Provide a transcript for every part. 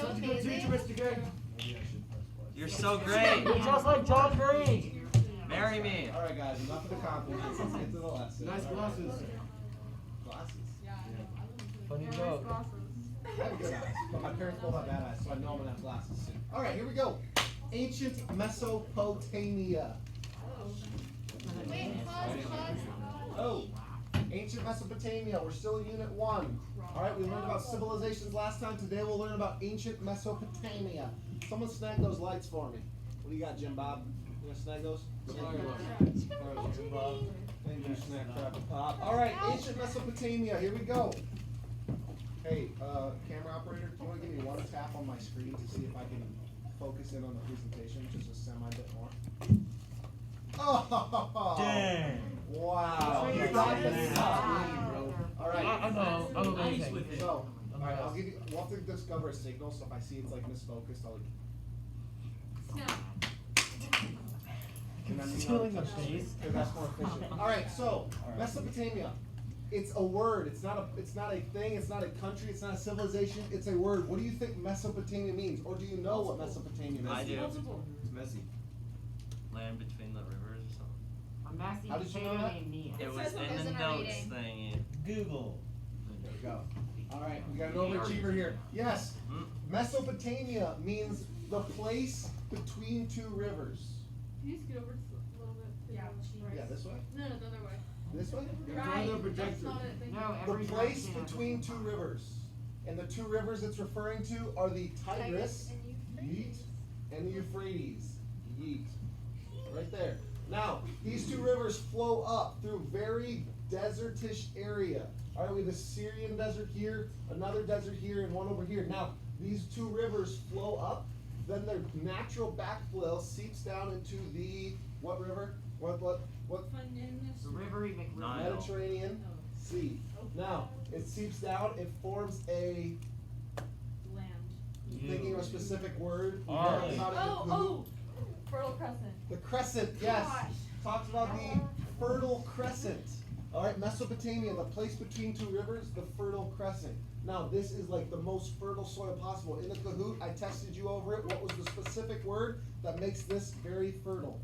so Such a good teacher, amazing. Mr. Good. You're so great. You're just like John Green. Marry me. All right, guys, enough of the compliments. Let's get to the lesson. Nice All right. glasses. Glasses. Funny joke. I have good eyes, but my parents both have bad eyes, so I know I'm gonna have glasses soon. All right, here we go. Ancient Mesopotamia. Wait, pause. Oh, ancient Mesopotamia. We're still in Unit 1. All right, we learned about civilizations last time. Today we'll learn about ancient Mesopotamia. Someone snag those lights for me. What do you got, Jim Bob? You gonna snag those? Jim Bob. Thank you, Snack Cracker Pop. All right, ancient Mesopotamia. Here we go. Hey, camera operator, do you want to give me one tap on my screen to see if I can focus in on the presentation just a semi-bit more? Oh! Dang. Wow. That's You what got you this. got. All right. I know. I'm amazing. So, all right, I'll give you. We'll have to discover a signal. So if I see it's like misfocused, I'll. And then, Stealing the face. because that's more efficient. All right. So Mesopotamia. It's a word. It's not a thing. It's not a country. It's not a civilization. It's a word. What do you think Mesopotamia means, or do you know what Mesopotamia means? I do. It's messy. Land between the rivers or something. How did you know that? It was says it in was the in our notes reading. thing. Google. There we go. All right, we got an overachiever here. Yes, Mesopotamia means the place between two rivers. Can you scoot over just a little bit? Yeah. Yeah, this way. No, the other way. This way. Turn the projector. That's not it. Thank you. The place between two rivers, and the two rivers it's referring to are the Tigris, Yeet, and the Euphrates, Yeet. Right there. Now, these two rivers flow up through very desertish area. All right, we have the Syrian desert here, another desert here, and one over here. Now, these two rivers flow up, then their natural backflow seeps down into the, what river? What? The Nile. Mediterranean Sea. Now, it seeps down, it forms a, land. thinking of a specific word. we Alright. learned about it in Oh, Fertile Crescent. The crescent, yes. Gosh. Talks about the Fertile Crescent. All right, Mesopotamia, the place between two rivers, the Fertile Crescent. Now, this is like the most fertile soil possible. In the Kahoot, I tested you over it. What was the specific word that makes this very fertile?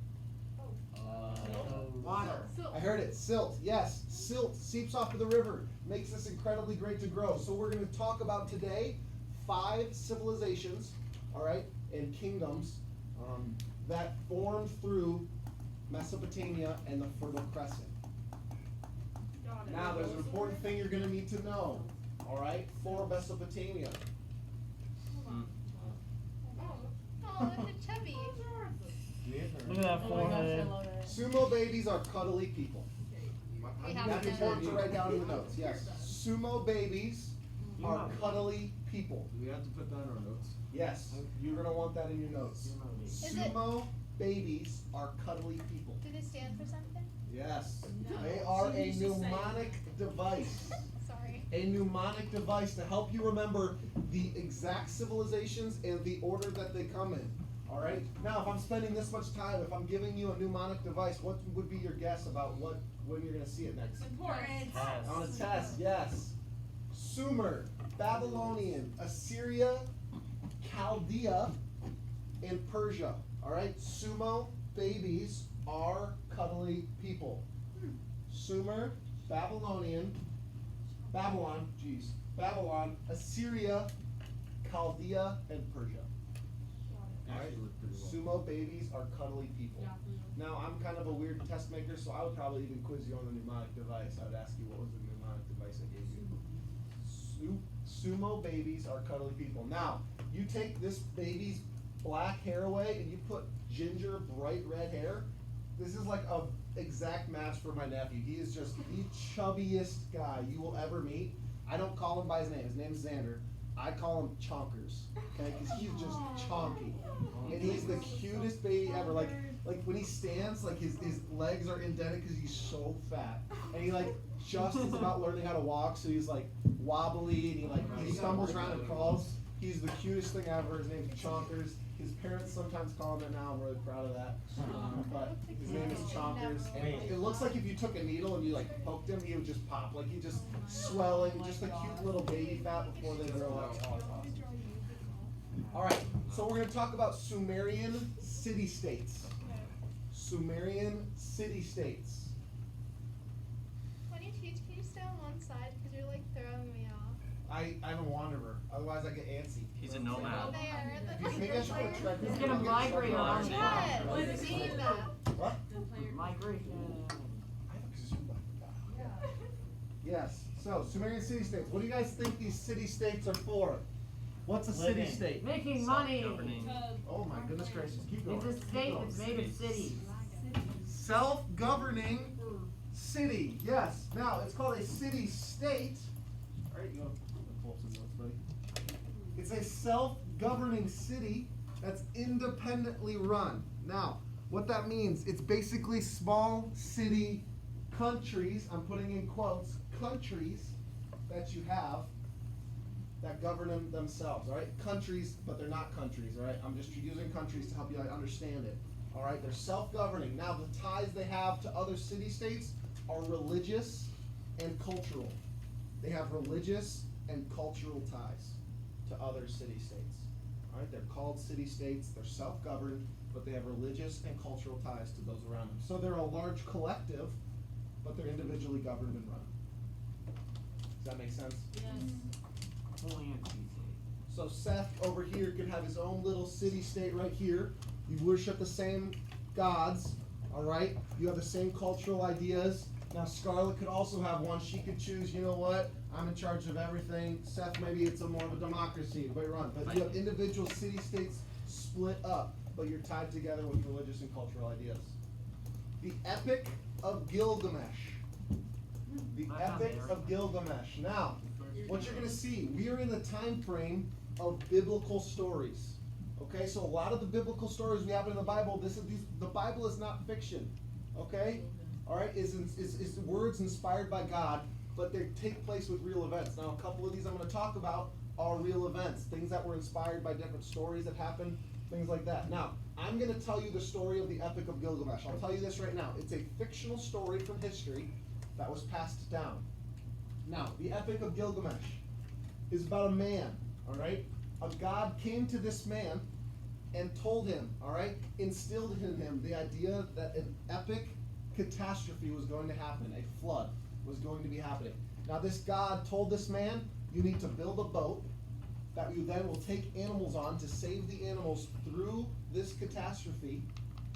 Water. I heard it, silt. Yes, silt seeps off of the river, makes this incredibly great to grow. So we're going to talk about today 5 civilizations, all right, and kingdoms that formed through Mesopotamia and the Fertile Crescent. Got it. Now, there's an important thing you're going to need to know, all right, for Mesopotamia. Oh, look at Chubby. Look at that forehead. Sumo babies are cuddly people. We have That's to important to write down in the notes, yes. Sumo babies are cuddly people. Do we have to put that in our notes? Yes, you're going to want that in your notes. Is it- Sumo babies are cuddly people. Do they stand for something? Yes, No. they are So a you should say- mnemonic device. Sorry. A mnemonic device to help you remember the exact civilizations and the order that they come in. All right. Now, if I'm spending this much time, if I'm giving you a mnemonic device, what would be your guess about when you're going to see it next? Important. On a test, yes. Sumer, Babylonian, Assyria, Chaldea, and Persia. All right. Sumo babies are cuddly people. Sumer, Babylon, Assyria, Chaldea, and Persia. Alright, sumo babies are cuddly people. Now, I'm kind of a weird test maker, so I would probably even quiz you on the mnemonic device. I would ask you what was the mnemonic device I gave you. Sumo babies are cuddly people. Now, you take this baby's black hair away and you put ginger, bright red hair. This is like a exact match for my nephew. He is just the chubbiest guy you will ever meet. I don't call him by his name. His name's Xander. I call him Chonkers, okay? Because he's just chonky, and he's the cutest baby ever. Like when he stands, like his legs are indented because he's so fat, and he like just is about learning how to walk, so he's like wobbly and he stumbles around and crawls. He's the cutest thing ever. His name's Chonkers. His parents sometimes call him it now. I'm really proud of that. But his name is Chonkers. And it looks like if you took a needle and you like poked him, he would just pop. Like he just swelling, just a cute little baby fat before they grow up. we're going to talk about Sumerian city-states. Sumerian city-states. When you teach, can you stay on one side? Because you're like throwing me off. I'm a wanderer. Otherwise, I get antsy. He's a nomad. There. Maybe I should put a track. He's gonna migrate around. Yes, What? we're seeing that. Migration. Yes. So, Sumerian city-states. What do you guys think these city-states are for? What's a Living. city-state? Making money. Self-governing. Oh my goodness gracious. Keep going. It's a state that's made of cities. Self-governing city. Yes. Now, it's called a city-state. All right, you want to pull up some notes, buddy? It's a self-governing city that's independently run. Now, what that means, it's basically small city countries, I'm putting in quotes, countries that you have that govern them themselves, all right? Countries, but they're not countries, all right? I'm just using countries to help you understand it, all right? They're self-governing. Now, the ties they have to other city-states are religious and cultural. They have religious and cultural ties to other city-states, all right? They're called city-states, they're self-governed, but they have religious and cultural ties to those around them. So they're a large collective, but they're individually governed and run. Does that make sense? Only a city. So Seth over here could have his own little city-state right here. You worship the same gods, all right? You have the same cultural ideas. Now Scarlett could also have one. She could choose, you know what? I'm in charge of everything. Seth, maybe it's a more of a democracy, the way run. But you have individual city-states split up, but you're tied together with religious and cultural ideas. The Epic of Gilgamesh. The Epic of Gilgamesh. Now, what you're going to see, we are in the time frame of biblical stories. Okay, so a lot of the biblical stories we have in the Bible, the Bible is not fiction. Okay, all right, is words inspired by God, but they take place with real events. Now, a couple of these I'm going to talk about are real events, things that were inspired by different stories that happened, things like that. Now, I'm going to tell you the story of the Epic of Gilgamesh. I'll tell you this right now. It's a fictional story from history that was passed down. Now, the Epic of Gilgamesh is about a man, all right? A god came to this man and told him, all right, instilled in him the idea that an epic catastrophe was going to happen, a flood was going to be happening. Now, this god told this man, you need to build a boat that you then will take animals on to save the animals through this catastrophe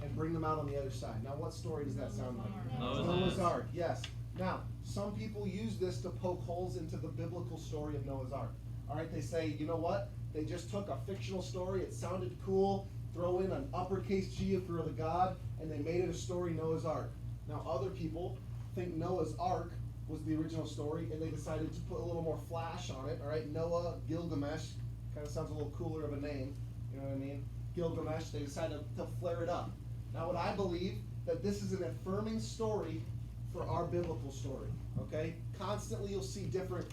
and bring them out on the other side. Now, what story does that sound like? Noah's Ark, yes. Now, some people use this to poke holes into the biblical story of Noah's Ark. All right, they say, you know what? They just took a fictional story, it sounded cool, throw in an uppercase G for the god, and they made it a story, Noah's Ark. Now, other people think Noah's Ark was the original story, and they decided to put a little more flash on it, all right? Noah, Gilgamesh, kind of sounds a little cooler of a name, you know what I mean? Gilgamesh, they decided to flare it up. Now, what I believe, that this is an affirming story for our biblical story, okay? Constantly you'll see different,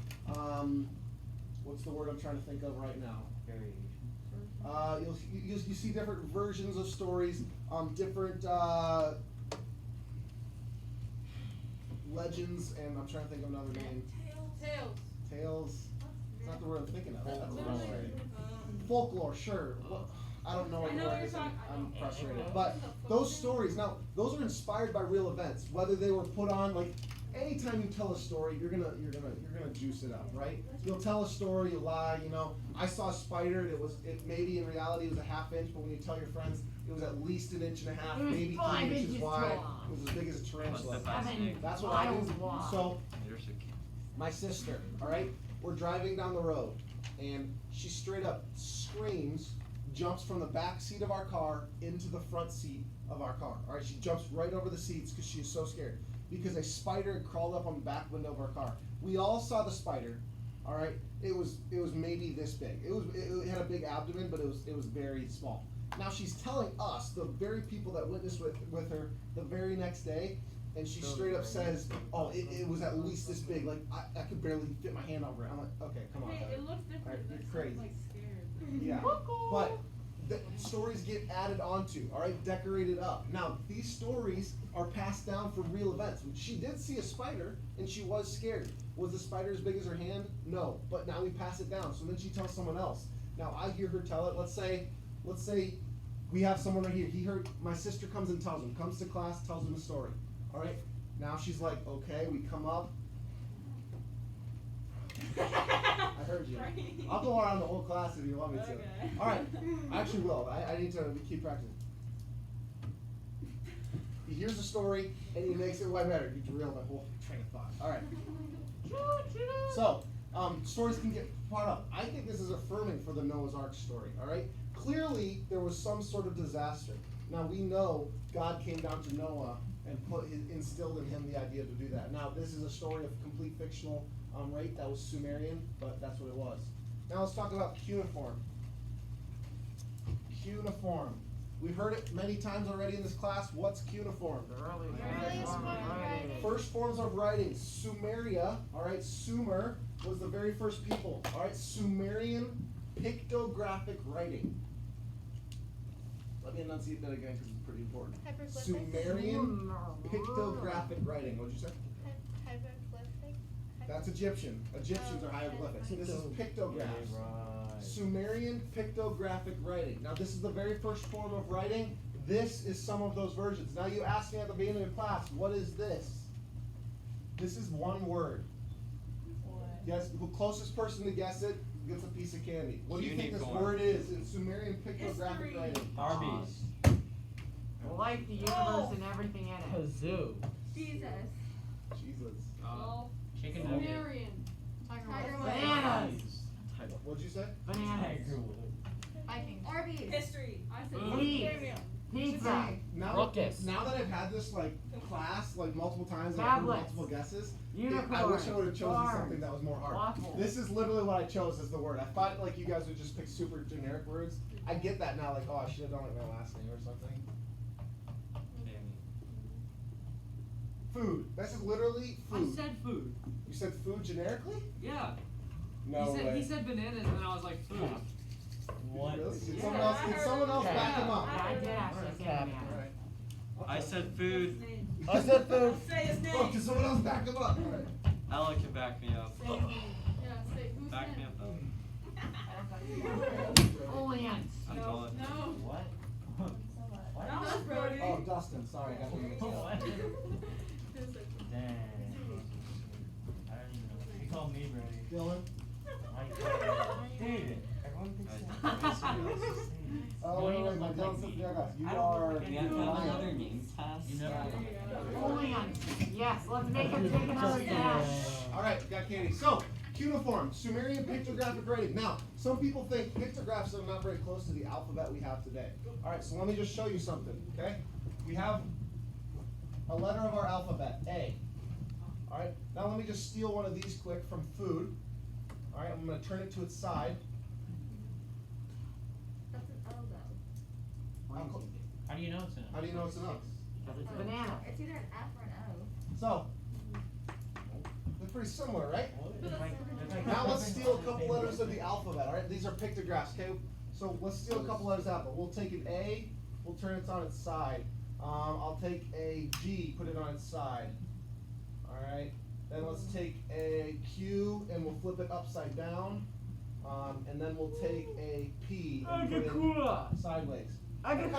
what's the word I'm trying to think of right now? You see different versions of stories, different legends, and I'm trying to think of another name. Tales. It's not the word I'm thinking of. That's frustrating. Folklore, sure. Well, I don't know what the word is. I'm frustrated. But those stories, now, those are inspired by real events. Whether they were put on, like, anytime you tell a story, you're gonna juice it up, right? You'll tell a story, you lie, you know. I saw a spider, it maybe in reality it was a half inch, but when you tell your friends, it was at least an inch and a half, It was maybe 5 3 inches inches wide. tall. It was as big as a tarantula. Fascinating. That's what I do. Miles So, There's a kid. my sister, all right, we're driving down the road, and she straight up screams, jumps from the back seat of our car into the front seat of our car. All right, she jumps right over the seats because she is so scared because a spider had crawled up on the back window of our car. We all saw the spider. All right, it was maybe this big. It had a big abdomen, but it was very small. Now she's telling us, the very people that witnessed with her, the very next day, and she straight up says, "Oh, it was at least this big. Like I could barely fit my hand over it." I'm like, "Okay, come on." Okay, Buddy. it looks different. Alright, That you're sounds crazy. like scared. Yeah, but the stories get added onto, all right, decorated up. Now, these stories are passed down from real events. She did see a spider, and she was scared. Was the spider as big as her hand? No, but now we pass it down. So then she tells someone else. Now, I hear her tell it. Let's say let's say we have someone right here. He heard my sister comes and tells him, comes to class, tells him a story. All right. Now she's like, okay. We come up. I heard you. I'll go around the whole class if you want me to. Okay. All right. I actually will. I need to keep practicing. He hears a story and he makes it way better. You derail my whole train of thought. All right. So, stories can get caught up. I think this is affirming for the Noah's Ark story, all right? Clearly, there was some sort of disaster. Now, we know God came down to Noah and instilled in him the idea to do that. Now, this is a story of complete fictional rate. That was Sumerian, but that's what it was. Now, let's talk about cuneiform. Cuneiform. We've heard it many times already in this class. What's cuneiform? The Earliest form of writing. First forms of writing, Sumeria, all right, Sumer was the very first people, all right, Sumerian pictographic writing. Let me enunciate that again because it's pretty important. Hyperglyphics. Sumerian pictographic writing, what'd you say? Hieroglyphic. That's Egyptian. Egyptians are hieroglyphics. This is pictographs. Sumerian pictographic writing. Now this is the very first form of writing. This is some of those versions. Now you asked me at the beginning of class, what is this? This is one word. What? Guess the closest person to guess it gets a piece of candy. What do you think this Unicorn. word is in Sumerian pictographic History. writing? Arby's. Life, the universe, Oh. and everything in it. Kazoo. Jesus. Jesus. Well, Chicken nugget. Sumerian. Tiger Bananas. What'd you say? Bananas. Vikings. Arby's. History. I said Wheat. Mesopotamia. Pizza. Now, Ruckus. now that I've had this class multiple times and I've heard Tablets. multiple guesses, Unicorn. I wish I would have chosen Barn. something that was more hard. Waffle. This is literally what I chose as the word. I thought you guys would just pick super generic words. I get that now, oh, I should have done my last name or something. Food. This is literally food. I said food. You said food generically? Yeah. No he way. He said bananas, and then I was like, food. What? Really? Did Yeah, someone else, I did heard someone else that. back him up? Yeah, I did actually say bananas. Alright. I said food. What's his name? I said food. Say his name. Oh, can someone else back him up? Alright. Ella can back me up. Say his name. Yeah, say who's Back me name? up though. Only ants. I'm No, told. no. What? That was Brody. Oh, Dustin, sorry, I got you. What? This is- Dang. I don't even know. He called me Brady. Dylan? David. Everyone thinks I- that. Oh, wait, my Dylan Santiago. You I don't are. look like We have to have Ryan. another names test. You never There look you like go. Only ants. Yes, let's make him take another test. Alright, got candy. So, cuneiform, Sumerian pictographic writing. Now, some people think pictographs are not very close to the alphabet we have today. Alright, so let me just show you something, okay? We have a letter of our alphabet, A. Alright, now let me just steal one of these quick from food. Alright, I'm gonna turn it to its side. That's an O though. How co- How do you know it's an How do you know it's an O? Because it's banana. It's either an F or an O. So, they're pretty similar, right? It's like Now let's steal a couple letters of the alphabet, alright? These are pictographs, okay? So let's steal a couple letters out, but we'll take an A, we'll turn it on its side. I'll take a G, put it on its side. Alright, then let's take a Q and we'll flip it upside down. And then we'll take a P and put it sideways. That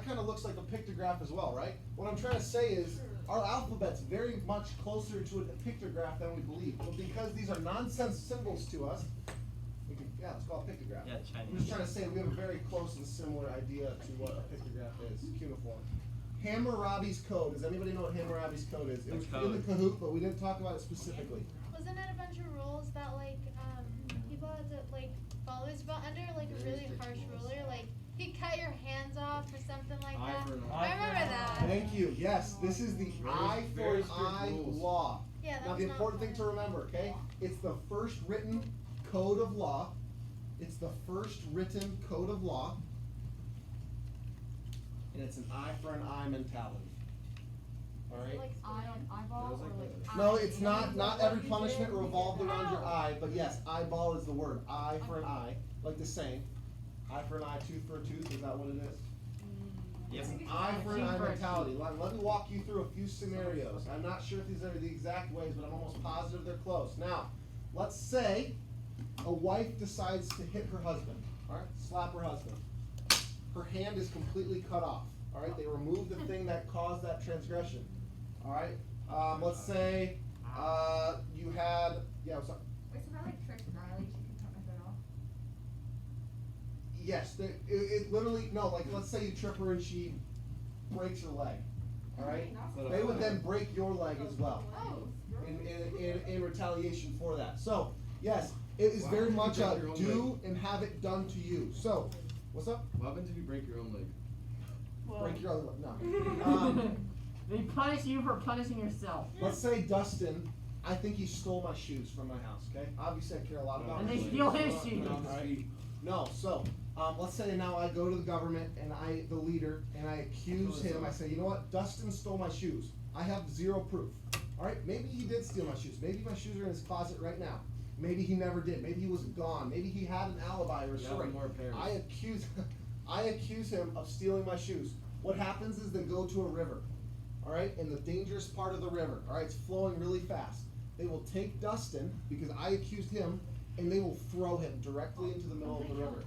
kind of looks like a pictograph as well, right? What I'm trying to say is, our alphabet's very much closer to a pictograph than we believe. But because these are nonsense symbols to us, we can, let's call it pictograph. Yeah, Chinese. I'm just trying to say we have a very close and similar idea to what a pictograph is, cuneiform. Hammurabi's code. Does anybody know what Hammurabi's code is? It was Which in the code? Kahoot, but we didn't talk about it specifically. Wasn't it a bunch of rules that people had to follow? It was about under a really harsh ruler, you cut your hands off or something like Eye that. for an I eye. remember that. Thank you. Yes, this is the eye for very an strict eye rules. law. Yeah, that Now was the not important thing to fun. remember, okay? It's the first written code of law. It's the first written code of law. And it's an eye for an eye mentality. Alright? Like Eye on eyeball Feels or like like No, eye- it's not every punishment revolved around your eye, but yes, eyeball is the word. Eye for an eye, like the saying. Eye for an eye, tooth for a tooth, is that what it is? Yep. It's an eye for an eye mentality. Let me walk you through a few scenarios. I'm not sure if these are the exact ways, but I'm almost positive they're close. Now, let's say a wife decides to hit her husband, alright? Slap her husband. her hand is completely cut off. All right, they remove the thing that caused that transgression. All right, let's say you had, yeah, what's up? Wait, so if I like tricked Riley, she can cut my foot off? Yes, it literally, no, like let's say you trip her and she breaks her leg. All right, they would then break your leg as well in retaliation for that. So yes, it is very much a do and have it done to you. So, what's up? What happens if you break your own leg? Break your other leg. No. They punish you for punishing yourself. Let's say Dustin, I think he stole my shoes from my house, okay? Obviously I care a lot about And his they shoes. steal his shoes. Alright. No, so, let's say now I go to the government and the leader, and I accuse him, I say, you know what, Dustin stole my shoes. I have zero proof. Alright, maybe he did steal my shoes. Maybe my shoes are in his closet right now. Maybe he never did. Maybe he was gone. Maybe he had an alibi or a story. More pairs. I accuse him of stealing my shoes. What happens is they go to a river, all right, in the dangerous part of the river, all right, it's flowing really fast. They will take Dustin, because I accused him, and they will throw him directly into the middle of the river.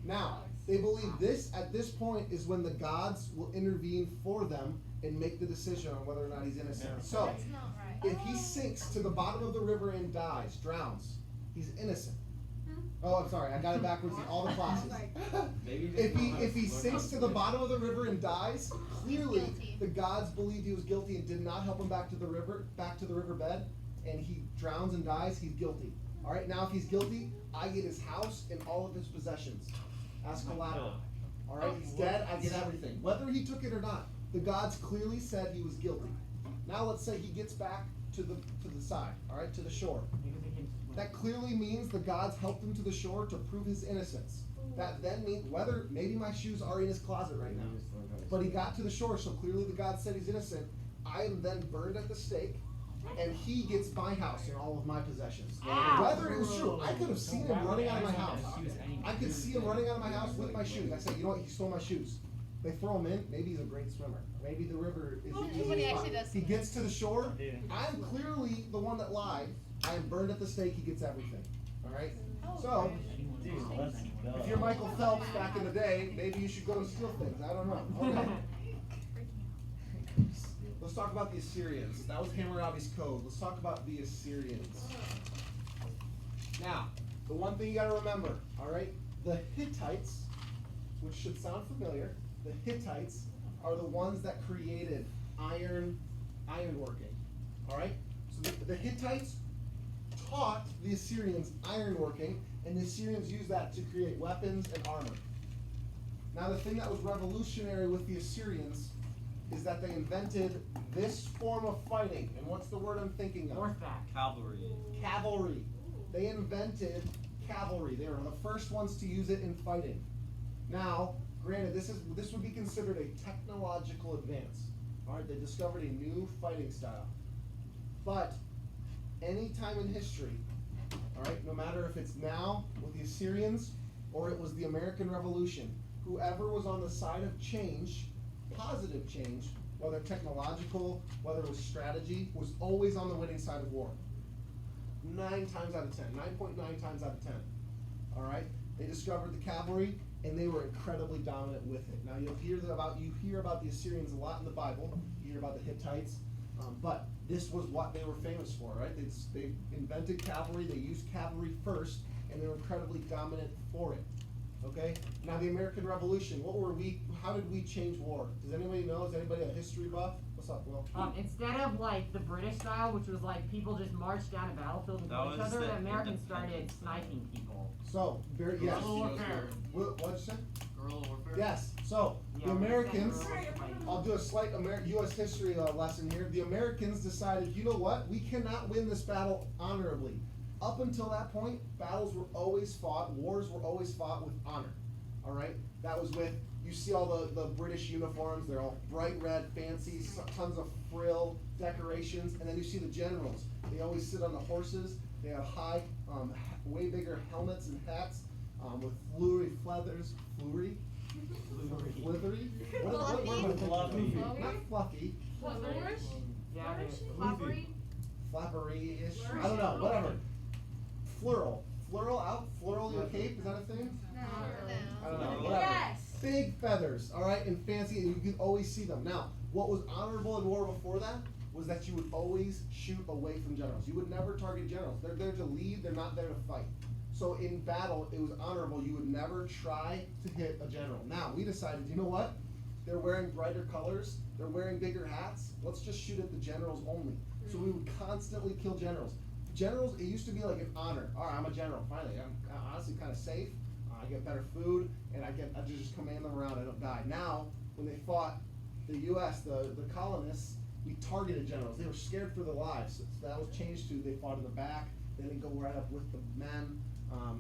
Now, they believe this, at this point, is when the gods will intervene for them and make the decision on whether or not he's innocent. So, That's not right. if he sinks to the bottom of the river and dies, drowns, he's innocent. Oh, I'm sorry, I got it backwards in all the classes. Maybe If he sinks to the bottom of the river and dies, clearly Guilty. the gods believed he was guilty and did not help him back to the riverbed, and he drowns and dies, he's guilty. All right, now if he's guilty, I get his house and all of his possessions as collateral. All right, he's dead, I get everything, whether he took it or not. The gods clearly said he was guilty. Now let's say he gets back to the side, all right, to the shore. That clearly means the gods helped him to the shore to prove his innocence. That then means maybe my shoes are in his closet right now, but he got to the shore, so clearly the God said he's innocent. I am then burned at the stake, and he gets my house and all of my possessions. Ow. Whether it was true, I could have seen him running out of my house. I could see him running out of my house with my shoes. I said, you know what, he stole my shoes. They throw him in, maybe he's a great swimmer. Maybe the river is the When he easiest actually spot. does He swim. gets to the shore, I'm clearly the one that lied. I am burned at the stake, he gets everything. Alright? So, if you're Michael Phelps back in the day, maybe you should go and steal things. I don't know. Okay. Let's talk about the Assyrians. That was Hammurabi's code. Let's talk about the Assyrians. Now, the one thing you gotta remember, alright? The Hittites, which should sound familiar, the Hittites are the ones that created ironworking. Alright? So the Hittites taught the Assyrians ironworking, and the Assyrians used that to create weapons and armor. Now the thing that was revolutionary with the Assyrians is that they invented this form of fighting, and what's the word I'm thinking of? Horseback. Cavalry. Cavalry. They invented cavalry. They were the first ones to use it in fighting. Now, granted, this would be considered a technological advance. Alright, they discovered a new fighting style. But any time in history, alright, no matter if it's now with the Assyrians or it was the American Revolution, whoever was on the side of change, positive change, whether technological, whether it was strategy, was always on the winning side of war. 9 times out of 10, 9.9 times out of 10. Alright? They discovered the cavalry and they were incredibly dominant with it. Now you hear about the Assyrians a lot in the Bible. You hear about the Hittites, but this was what they were famous for, right? They invented cavalry, they used cavalry first, and they were incredibly dominant for it. Okay? Now the American Revolution, how did we change war? Does anybody know? Is anybody a history buff? What's up, Will? Instead of like the British style, which was like people just marched down a battlefield and That killed each was other, the the Americans started independence. sniping people. So, yes. Guerrilla warfare. What'd you say? Guerrilla warfare. Yes. So, Yeah, the Americans, fighting. I'll do a slight U.S. history lesson here. The Americans decided, you know what? We cannot win this battle honorably. Up until that point, wars were always fought with honor. All right? That was with, you see all the British uniforms, they're all bright red, fancy, tons of frill, decorations, and then you see the generals. They always sit on the horses, they have high, way bigger helmets and hats, with fluory feathers, fluory? Flithery? Fluffy. Not fluffy, Flourish? Yeah, flappery-ish, I don't know, whatever. Floral your cape, is that a thing? No. I don't know, No. whatever. Yes. big feathers, all right, and fancy, and you could always see them. Now, what was honorable in war before that was that you would always shoot away from generals. You would never target generals. They're there to lead, they're not there to fight. So in battle, it was honorable. You would never try to hit a general. Now, we decided, you know what? They're wearing brighter colors, they're wearing bigger hats. Let's just shoot at the generals only. So we would constantly kill generals. Generals, it used to be like an honor. All right, I'm a general, finally. I'm honestly kind of safe. I get better food, and I just command them around, I don't die. Now, when they fought the US, the colonists, we targeted generals. They were scared for their lives. So that was changed to they fought in the back, then they go right up with the men.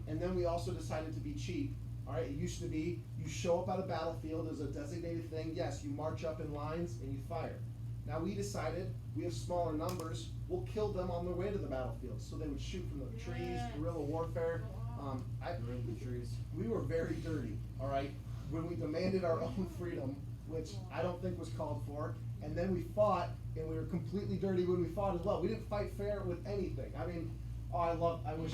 And then we also decided to be cheap. All right, it used to be you show up at a battlefield as a designated thing. Yes, you march up in lines and you fire. Now we decided we have smaller numbers. We'll kill them on their way to the battlefield. So they would shoot from the trees, guerrilla warfare. We were very dirty. All right, when we demanded our own freedom, which I don't think was called for, and then we fought, and we were completely dirty when we fought as well. We didn't fight fair with anything. I mean, I wish I was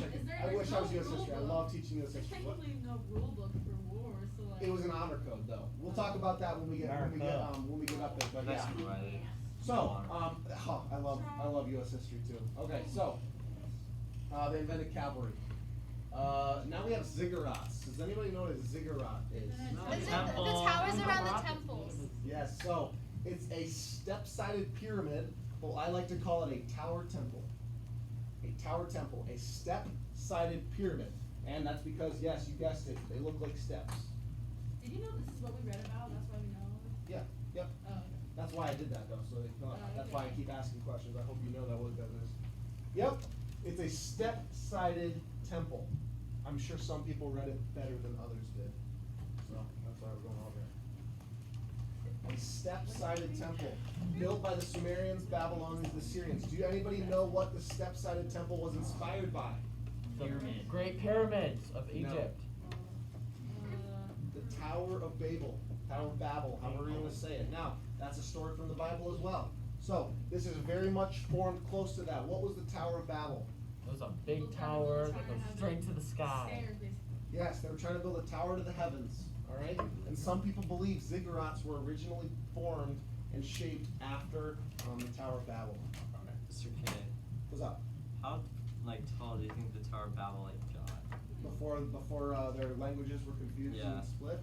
US history. I love teaching US history. There's technically no rule book for war, so like. It was an honor code, though. We'll talk about that when we get up there. But That's yeah. right. So, I love US history too. Okay, so they invented cavalry. Now we have ziggurats. Does anybody know what a ziggurat is? Is it the Temple. towers around the temples? Yes. So it's a step-sided pyramid. Well, I like to call it a tower temple. A tower temple, a step-sided pyramid, and that's because yes, you guessed it. They look like steps. Did you know this is what we read about? That's why we know. Yeah. Yep. Oh, okay. That's why I did that though. So that's okay. why I keep asking questions. I hope you know that what that is. Yep. It's a step-sided temple. I'm sure some people read it better than others did. So that's why we're going over it. A step-sided temple built by the Sumerians, Babylonians, the Syrians. Do anybody know what the step-sided temple was inspired by? The Great Pyramids of Egypt. The Tower of Babel. Tower of Babel, however you want to say it. Now, that's a story from the Bible as well. So, this is very much formed close to that. What was the Tower of Babel? It was a big tower that goes straight to the sky. Stairs, basically. Yes, they were trying to build a tower to the heavens, all right? And some people believe ziggurats were originally formed and shaped after the Tower of Babel. Mr. K, What's up? how tall do you think the Tower of Babel got? Before their languages were confused Yeah. and split?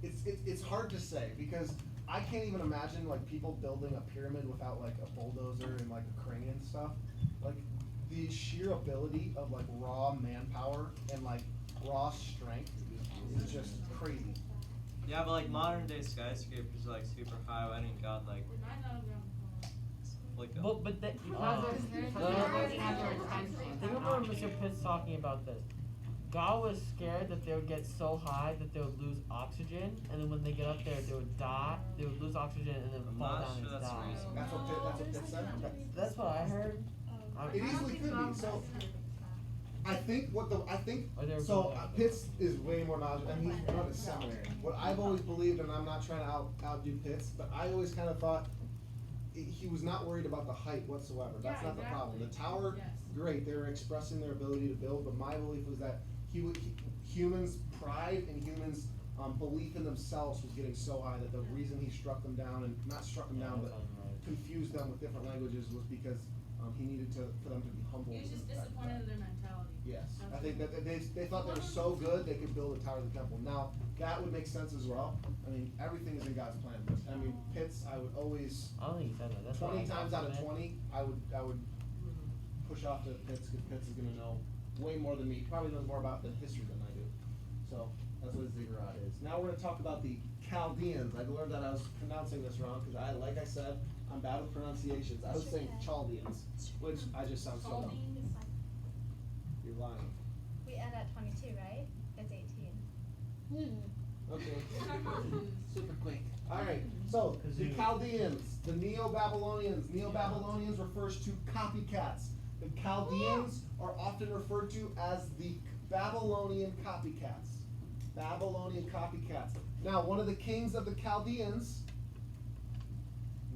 It's hard to say because I can't even imagine people building a pyramid without a bulldozer and a crane and stuff. The sheer ability of raw manpower and raw strength is just crazy. Yeah, but modern day skyscrapers are super high. I didn't got We're not on the ground. Well, but the, think about when Mr. Pitt's talking about this. God was scared that they would get so high that they would lose oxygen, and then when they get up there, they would die. They would lose oxygen and then I'm fall not down sure and that's die. reasonable. That's what Pitt said. That's what I heard. It easily could be. So I think Or they're so. going- Pitts is way more knowledgeable. I mean, he's not a seminary. What I've always believed, and I'm not trying to outdo Pitts, but I always kind of thought he was not worried about the height whatsoever. That's Yeah, not the problem. The exactly. tower, Yes. great. They were expressing their ability to build, but my belief was that humans' pride and humans' belief in themselves was getting so high that the reason he struck them down, and not struck them down, that but sounds right. confused them with different languages, was because he needed for them to be humble. He was just in the fact disappointed in their mentality. Yes, That's I think what- that they thought they were so good they could build a tower of the temple. Now, that would make sense as well. I mean, everything is in God's plan. I mean, Pitts, I would always, I don't think he said that. That's what 20 I times thought out of from it. 20, I would push off to Pitts, because Pitts is gonna know way more than me. Probably knows more about the history than I do. So, that's what a ziggurat is. Now we're gonna talk about the Chaldeans. I learned that I was pronouncing this wrong, because like I said, I'm bad with pronunciations. I was saying Chaldeans, which I just sound so dumb. Chaldean. You're lying. We end at 22, right? It's 18. Okay. Super quick. Alright, so the Chaldeans, the Neo-Babylonians. Neo-Babylonians refers to copycats. The Chaldeans are often referred to as the Babylonian copycats. Babylonian copycats. Now, one of the kings of the Chaldeans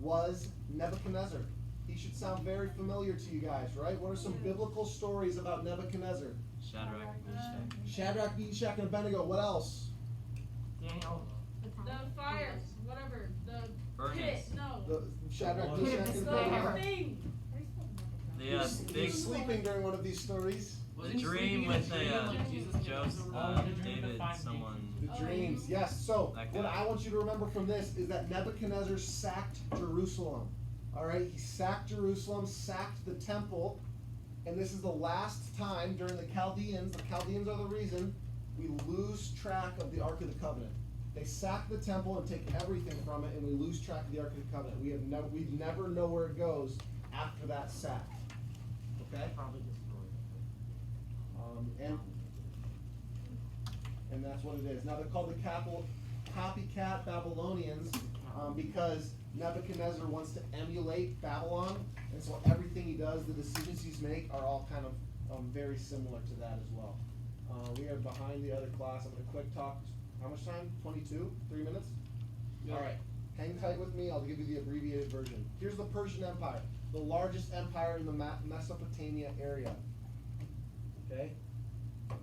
was Nebuchadnezzar. He should sound very familiar to you guys, right? What are some biblical stories about Nebuchadnezzar? Shadrach, Meshach. Shadrach, Meshach, and Abednego. What else? Daniel. The fire, whatever, the pit, Furnace. no. The Shadrach, Pit Meshach, of and The despair. Abednego. thing. The big He's sleeping during one of these stories. the dream with the Joseph, the dream to David, find someone. The dreams, yes. So That what guy. I want you to remember from this is that Nebuchadnezzar sacked Jerusalem. All right, he sacked Jerusalem, sacked the temple, and this is the last time during the Chaldeans. The Chaldeans are the reason we lose track of the Ark of the Covenant. They sack the temple and take everything from it, and we lose track of the Ark of the Covenant. We never know where it goes after that sack. Okay. Probably destroyed. And that's what it is. Now they're called the copycat Babylonians because Nebuchadnezzar wants to emulate Babylon, and so everything he does, the decisions he's make, are all kind of very similar to that as well. We are behind the other class. I'm going to quick talk. How much time? 22? 3 minutes? Yeah. All right. Hang tight with me. I'll give you the abbreviated version. Here's the Persian Empire, the largest empire in the Mesopotamia area. Okay?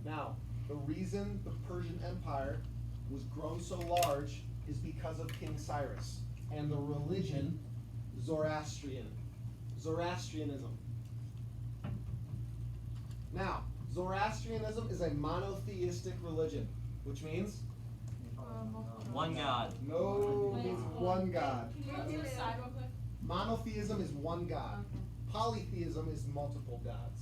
Now, the reason the Persian Empire was grown so large is because of King Cyrus and the religion Zoroastrianism. Now, Zoroastrianism is a monotheistic religion, which means One God. no means one God. Can you go to the side real quick? Monotheism is one God. Polytheism is multiple gods.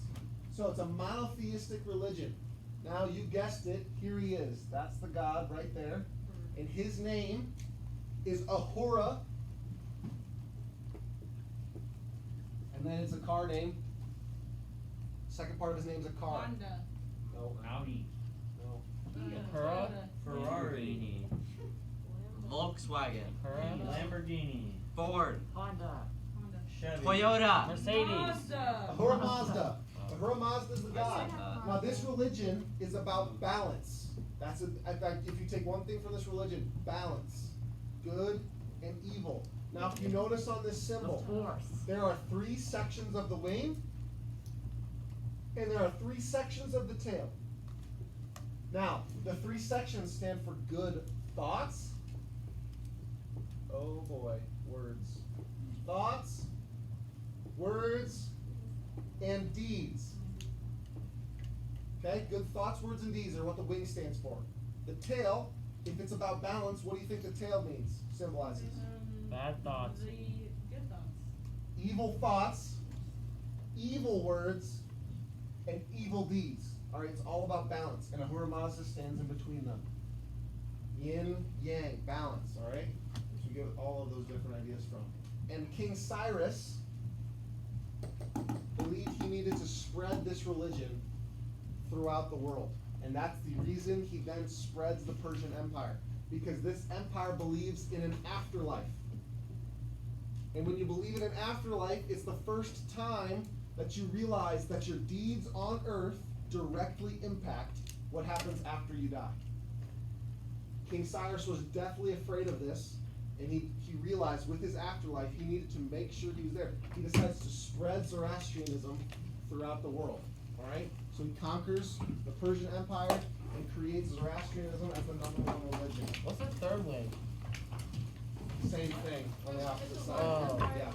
So it's a monotheistic religion. Now you guessed it, here he is. That's the God right there. And his name is Ahura. And then it's a car name. Second part of his name is a car. Wanda. No, Audi. no. Acura. Ferrari. Volkswagen. Acura. Lamborghini. Ford. Honda. Honda. Chevy. Toyota. Mercedes. Mazda. Ahura Mazda. Ahura Mazda is the God. Uh, Now this religion is about balance. In fact, if you take one thing from this religion, balance. Good and evil. Now if you notice on this symbol, Force. there are 3 sections of the wing, and there are 3 sections of the tail. Now, the 3 sections stand for good thoughts. Oh boy, words. Thoughts, words, and deeds. Okay, good thoughts, words, and deeds are what the wing stands for. The tail, if it's about balance, what do you think the tail means, symbolizes? Bad thoughts. The good thoughts. Evil thoughts, evil words, and evil deeds. Alright, it's all about balance. And Ahura Mazda stands in between them. Yin, yang, balance, alright? Which we get all of those different ideas from. And King Cyrus believed he needed to spread this religion throughout the world. And that's the reason he then spreads the Persian Empire. Because this empire believes in an afterlife. And when you believe in an afterlife, it's the first time that you realize that your deeds on earth directly impact what happens after you die. King Cyrus was deathly afraid of this, and he realized with his afterlife he needed to make sure he was there. He decides to spread Zoroastrianism throughout the world. Alright? So he conquers the Persian Empire and creates Zoroastrianism as the #1 religion. What's the third wing? Same thing on the opposite side. Oh. Yeah.